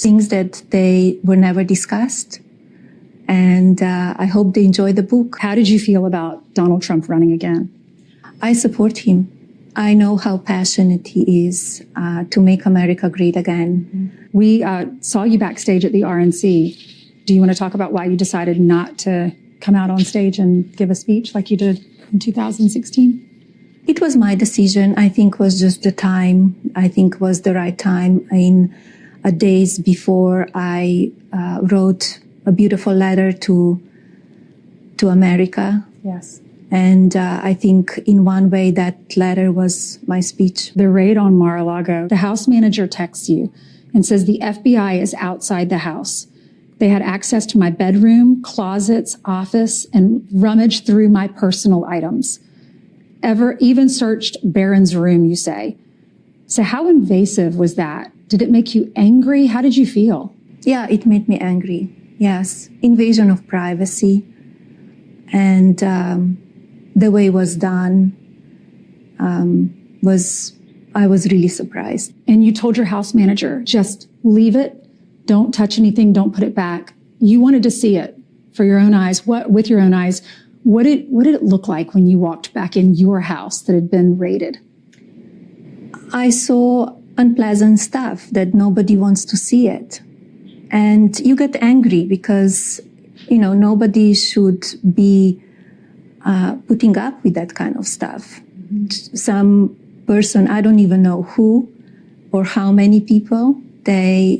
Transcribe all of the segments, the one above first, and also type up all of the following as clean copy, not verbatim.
things that they were never discussed. And I hope they enjoy the book. How did you feel about Donald Trump running again? I support him. I know how passionate he is to make America great again. We saw you backstage at the RNC. Do you want to talk about why you decided not to come out on stage and give a speech like you did in 2016? It was my decision. I think was just the time. I think was the right time. In days before, I wrote a beautiful letter to America. Yes. And I think in one way that letter was my speech. The raid on Mar-a-Lago, the house manager texts you and says the FBI is outside the house. They had access to my bedroom, closets, office, and rummaged through my personal items. Even searched Barron's room, you say. So how invasive was that? Did it make you angry? How did you feel? Yeah, it made me angry. Yes. Invasion of privacy. And the way it was done I was really surprised. And you told your house manager, just leave it, don't touch anything, don't put it back. You wanted to see it for your own eyes. With your own eyes, what did it look like when you walked back in your house that had been raided? I saw unpleasant stuff that nobody wants to see it. And you get angry because, nobody should be putting up with that kind of stuff. Some person, I don't even know who or how many people, they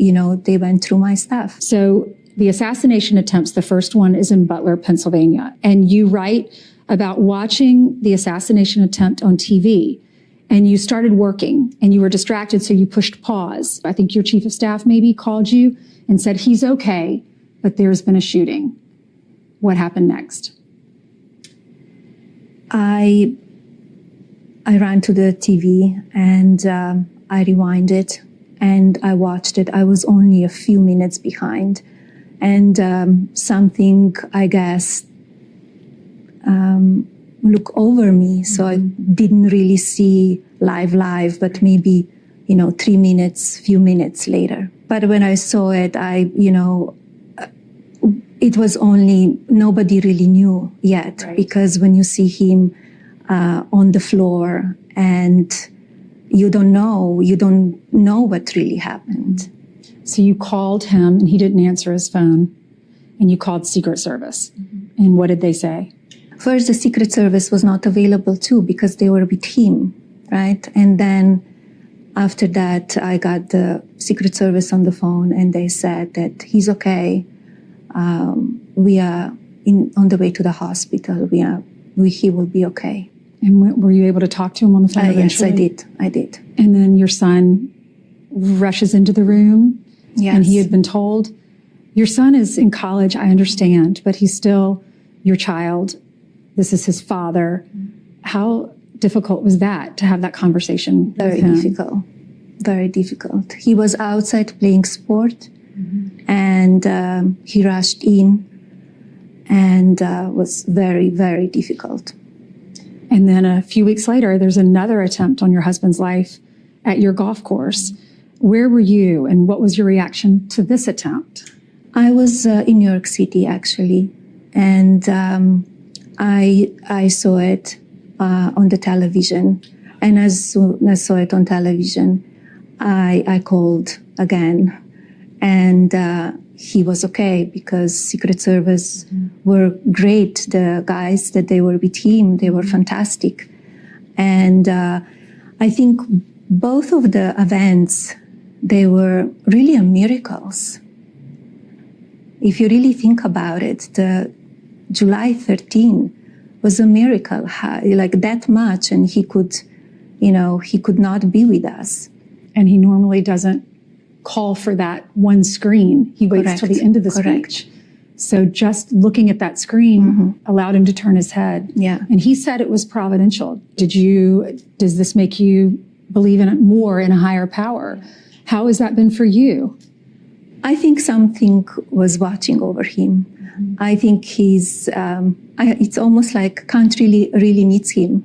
went through my stuff. So the assassination attempts, the first one is in Butler, Pennsylvania. And you write about watching the assassination attempt on TV. And you started working and you were distracted, so you pushed pause. I think your chief of staff maybe called you and said, he's okay, but there's been a shooting. What happened next? I ran to the TV and I rewinded and I watched it. I was only a few minutes behind. And something, I guess, look over me. So I didn't really see live, but maybe, 3 minutes, few minutes later. But when I saw it, it was only, nobody really knew yet. Right. Because when you see him on the floor and you don't know what really happened. So you called him and he didn't answer his phone and you called Secret Service. Mm-hmm. And what did they say? First, the Secret Service was not available too because they were with him, right? And then after that, I got the Secret Service on the phone and they said that he's okay. We are on the way to the hospital. He will be okay. And were you able to talk to him on the phone eventually? Yes, I did. And then your son rushes into the room. Yes. And he had been told, your son is in college, I understand, but he's still your child. This is his father. How difficult was that to have that conversation with him? Very difficult. He was outside playing sport and he rushed in and was very, very difficult. And then a few weeks later, there's another attempt on your husband's life at your golf course. Where were you and what was your reaction to this attempt? I was in New York City, actually. And I saw it on the television. And as soon as I saw it on television, I called again. And he was okay because Secret Service were great. The guys that they were with him, they were fantastic. And I think both of the events, they were really miracles. If you really think about it, the July 13 was a miracle, like that much, and he could not be with us. And he normally doesn't call for that one screen. He waits till the end of the speech. So just looking at that screen allowed him to turn his head. Yeah. And he said it was providential. Does this make you believe in it more, in a higher power? How has that been for you? I think something was watching over him. I think it's almost like country really needs him.